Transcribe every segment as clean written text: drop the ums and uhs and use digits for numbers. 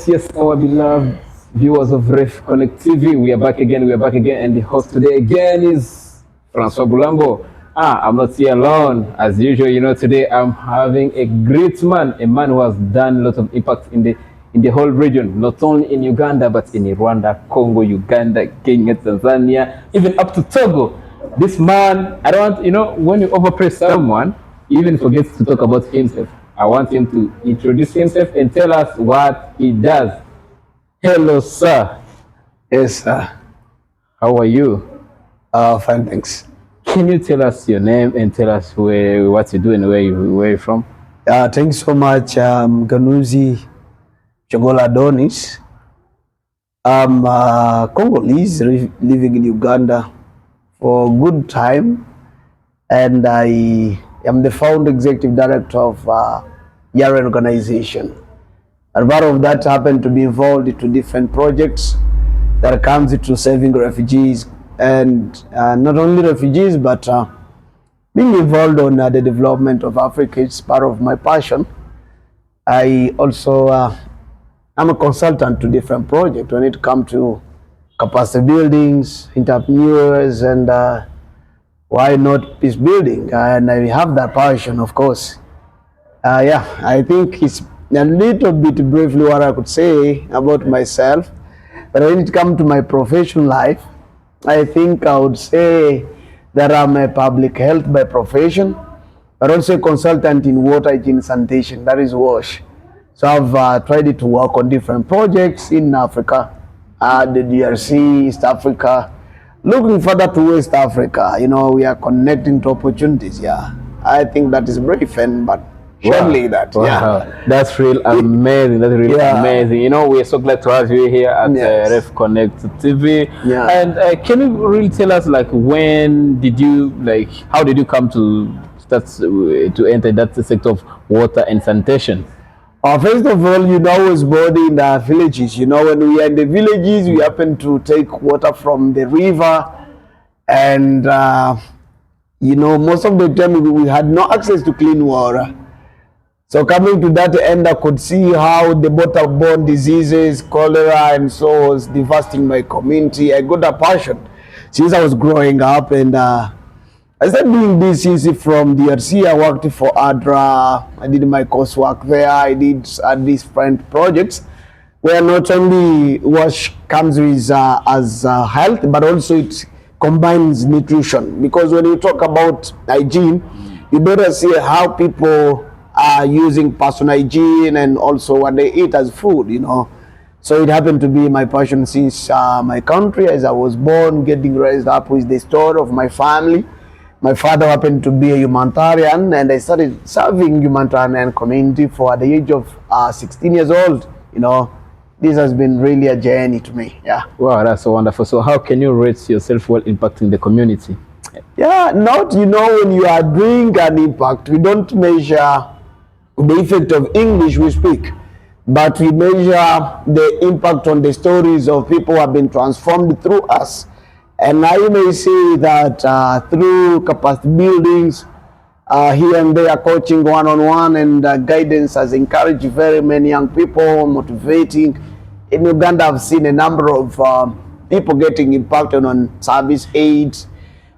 Yes, our beloved viewers of Ref Connect TV. We are back again, and the host today again is Francois Bulambo. I'm not here alone. As usual, today I'm having a great man, a man who has done lots of impact in the whole region, not only in Uganda, but in Rwanda, Congo, Uganda, Kenya, Tanzania, even up to Togo. This man, I don't want, when you overpraise someone, he even forgets to talk about himself. I want him to introduce himself and tell us what he does. Hello, sir. Yes, sir. How are you? Fine, thanks. Can you tell us your name and tell us what you do and where you're from? Thanks so much, Muganuzi Adonis. I'm Congolese living in Uganda for a good time, and I am the founder executive director of Yaren organization. And part of that happened to be involved into different projects that comes into saving refugees, and not only refugees, but being involved on the development of Africa is part of my passion. I also I'm a consultant to different projects when it comes to capacity buildings, entrepreneurs, and why not peace building. And I have that passion, of course. I think it's a little bit briefly what I could say about myself. But when it comes to my professional life, I think I would say that I'm a public health by profession, but also a consultant in water hygiene sanitation, that is WASH. So I've tried to work on different projects in Africa, the DRC, East Africa, looking further to West Africa. We are connecting to opportunities. I think that is brief, but surely that. That's real amazing. That's really amazing. We're so glad to have you here at Ref Connect TV. And can you really tell us, how did you come to start to enter that sector of water and sanitation? First of all, I was born in the villages. When we are in the villages, we happen to take water from the river, and most of the time we had no access to clean water. So coming to that end, I could see how the waterborne diseases, cholera, and so was devastating my community. I got a passion since I was growing up, and I started doing this since from DRC. I worked for ADRA. I did my coursework there. I did different projects where not only WASH comes with as health, but also it combines nutrition. Because when you talk about hygiene, you better see how people are using personal hygiene and also what they eat as food, So it happened to be my passion since my country, as I was born, getting raised up with the story of my family. My father happened to be a humanitarian, and I started serving humanitarian community for at the age of 16 years old. This has been really a journey to me. Wow, that's so wonderful. So how can you rate yourself while impacting the community? When you are doing an impact, we don't measure the effect of English we speak, but we measure the impact on the stories of people who have been transformed through us. And I may say that through capacity buildings, here and there, coaching one-on-one and guidance has encouraged very many young people, motivating. In Uganda, I've seen a number of people getting impacted on service aids.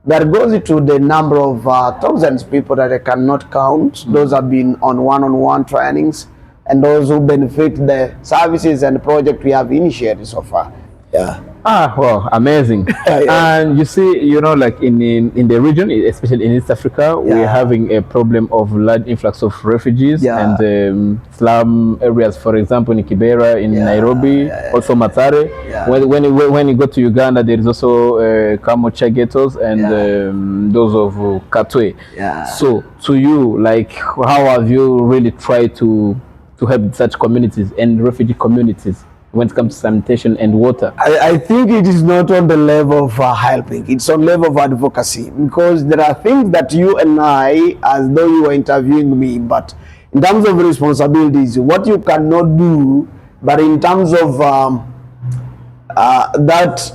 That goes into the number of thousands of people that I cannot count. Those have been on one-on-one trainings, and those who benefit the services and the project we have initiated so far. Wow, amazing. And you see, in the region, especially in East Africa, we're having a problem of large influx of refugees and slum areas. For example, in Kibera, in Nairobi, also Matare. When you go to Uganda, there is also Kamocha ghettos and those of Katwe. So, to you, how have you really tried to help such communities and refugee communities when it comes to sanitation and water? I think it is not on the level of helping. It's on level of advocacy, because there are things that you and I, as though you were interviewing me, but in terms of responsibilities, what you cannot do, but in terms of that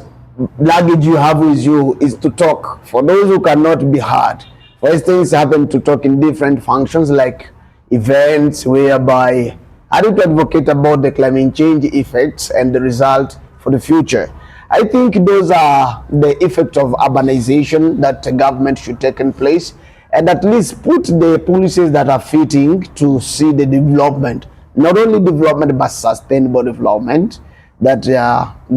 luggage you have with you is to talk. For those who cannot be heard, for instance, happen to talk in different functions like events whereby I need to advocate about the climate change effects and the result for the future. I think those are the effects of urbanization that the government should take in place, and at least put the policies that are fitting to see the development, not only development but sustainable development that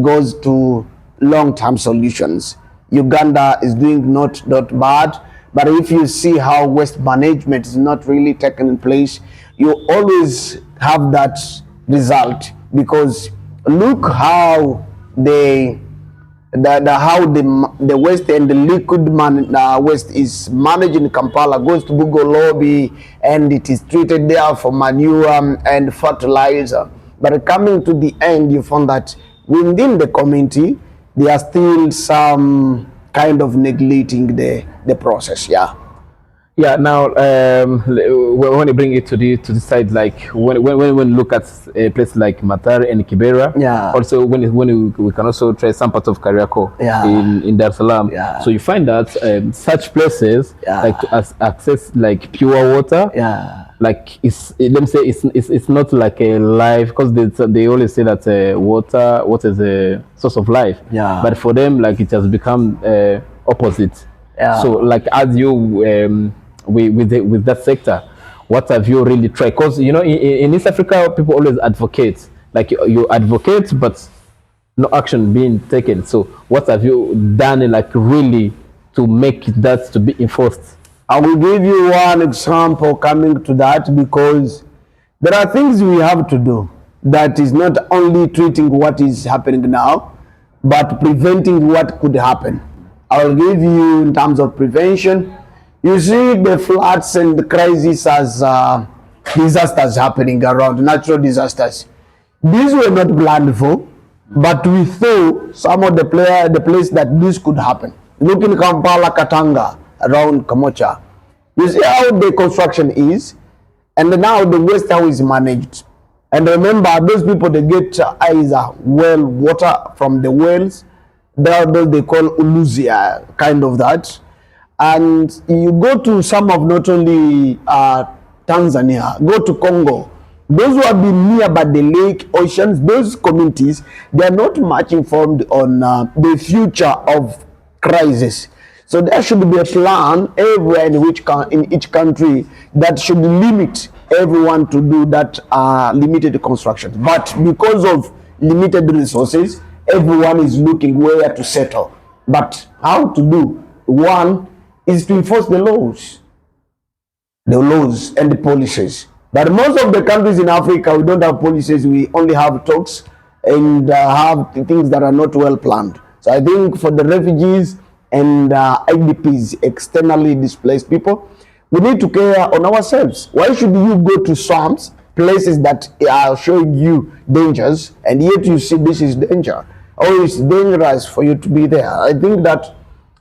goes to long-term solutions. Uganda is doing not bad, but if you see how waste management is not really taken place, you always have that result, because look how how the waste and the liquid waste is managed in Kampala, goes to Bugolobi, and it is treated there for manure and fertilizer. But coming to the end, you find that within the community, there are still some kind of neglecting the process. Yeah, now when you bring it to the side, like when we look at a place like Matare and Kibera, also we can also try some part of Kariako in Dar es Salaam. So you find that such places like to access like pure water, like let me say it's not like a life, because they always say that water is a source of life, but for them like it has become opposite. So like as you with that sector, what have you really tried? Because you know in East Africa people always advocate, like you advocate but no action being taken. So what have you done like really to make that to be enforced? I will give you one example coming to that, because there are things we have to do that is not only treating what is happening now, but preventing what could happen. I will give you in terms of prevention. You see the floods and the crises as disasters happening around, natural disasters. These were not planned for, but we thought some of the place that this could happen. Look in Kampala, Katanga, around Kamocha. You see how the construction is, and now the waste how is managed. And remember, those people, they get either well water from the wells, they call Uluzia, kind of that. And you go to some of not only Tanzania, go to Congo, those who have been near by the lake, oceans, those communities, they are not much informed on the future of crisis. So there should be a plan everywhere in each country that should limit everyone to do that limited construction. But because of limited resources, everyone is looking where to settle. But how to do? One is to enforce the laws and the policies. But most of the countries in Africa, we don't have policies, we only have talks and have things that are not well planned. So I think for the refugees and IDPs, externally displaced people, we need to care on ourselves. Why should you go to swamps, places that are showing you dangers, and yet you see this is danger, or it's dangerous for you to be there? I think that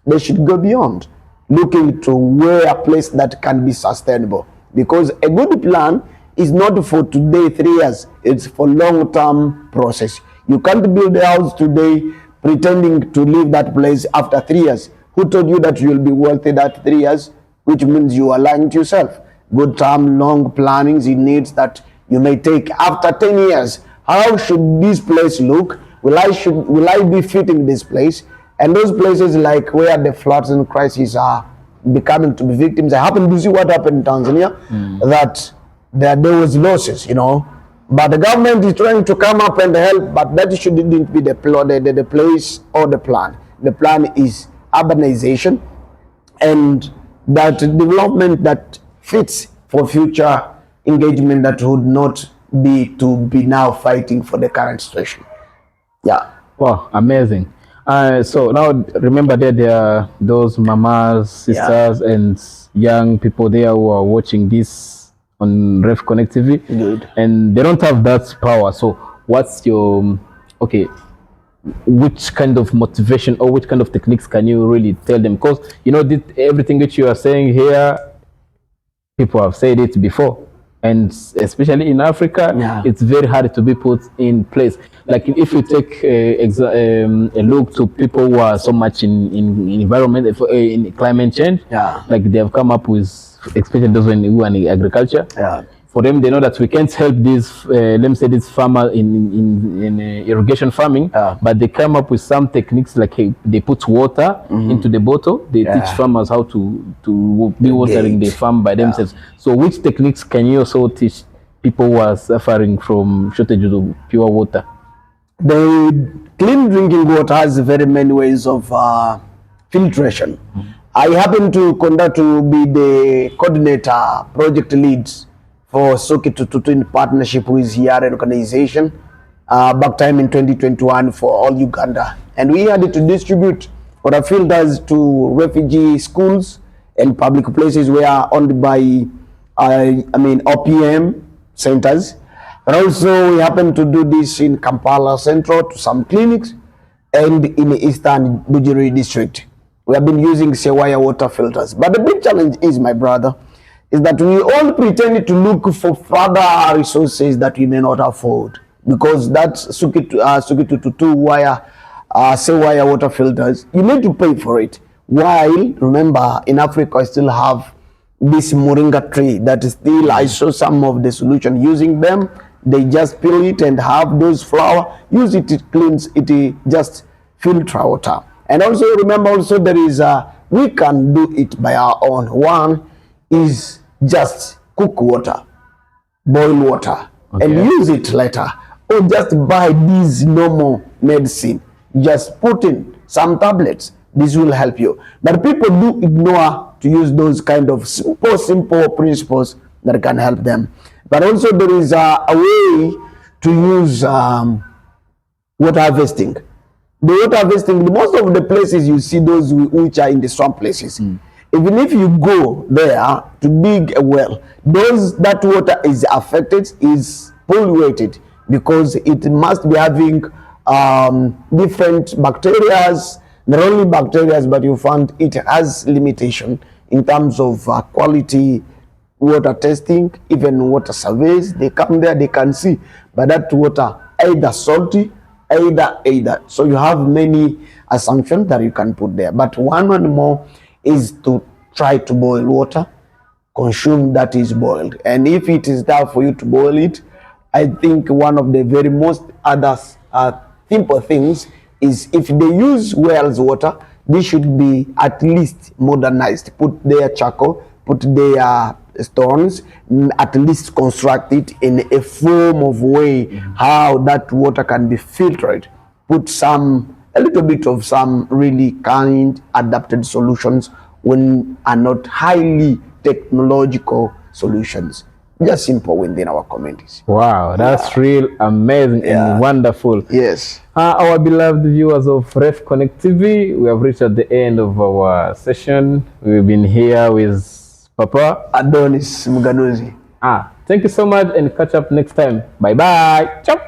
they should go beyond, looking to where a place that can be sustainable, because a good plan is not for today 3 years, it's for long-term process. You can't build a house today pretending to leave that place after 3 years. Who told you that you will be wealthy that 3 years? Which means you are lying to yourself. Good term, long plannings, it needs that you may take after 10 years. How should this place look? Will I be fitting this place? And those places like where the floods and crises are becoming to be victims. I happen to see what happened in Tanzania, that there was losses, you know. But the government is trying to come up and help, but that shouldn't be the place or the plan. The plan is urbanization and that development that fits for future engagement, that would not be to be now fighting for the current situation. Wow, amazing. So now remember that there are those mamas, sisters, and young people there who are watching this on Ref Connect TV. Good. And they don't have that power. So what's your, which kind of motivation or which kind of techniques can you really tell them? Because, you know, everything that you are saying here, people have said it before. And especially in Africa, it's very hard to be put in place. Like if you take a look to people who are so much in environment, in climate change, like they have come up with, especially those who are in agriculture, for them, they know that we can't help this, let me say, this farmer in irrigation farming, but they come up with some techniques like they put water into the bottle. They teach farmers how to be watering the farm by themselves. So which techniques can you also teach people who are suffering from shortages of pure water? The clean drinking water has very many ways of filtration. I happen to be the coordinator, project leads for Soki Tututu in partnership with Yaren organization back time in 2021 for all Uganda. And we had to distribute water filters to refugee schools and public places where owned by, OPM centers. And also we happen to do this in Kampala Central to some clinics and in the Eastern Bujiri district. We have been using Sewaya water filters. But the big challenge is, my brother, is that we all pretend to look for further resources that we may not afford. Because that's Suki to wire, Sewaya water filters, you need to pay for it. While, remember, in Africa, I still have this moringa tree that is still, I saw some of the solution using them. They just peel it and have those flour, use it, it cleans it, just filter water. And also remember also there is we can do it by our own. One is just cook water, boil water, and use it later. Or just buy these normal medicine, just put in some tablets. This will help you. But people do ignore to use those kind of simple principles that can help them. But also there is a way to use water harvesting. The water harvesting, most of the places you see those which are in the swamp places. Even if you go there to dig a well, that water is affected, is polluted, because it must be having different bacteria, not only bacteria, but you find it has limitation in terms of quality water testing, even water surveys. They come there, they can see, but that water either salty, either. So you have many assumptions that you can put there. But one more is to try to boil water, consume that is boiled. And if it is there for you to boil it, I think one of the very most other simple things is if they use wells water, they should be at least modernized. Put their charcoal, put their stones, at least construct it in a form of way how that water can be filtered. Put a little bit of some really kind adapted solutions when are not highly technological solutions. Just simple within our communities. Wow, that's real amazing and wonderful. Yes. Our beloved viewers of Ref Connect TV, we have reached at the end of our session. We've been here with Papa Adonis Muganuzi. Thank you so much and catch up next time. Bye bye. Ciao.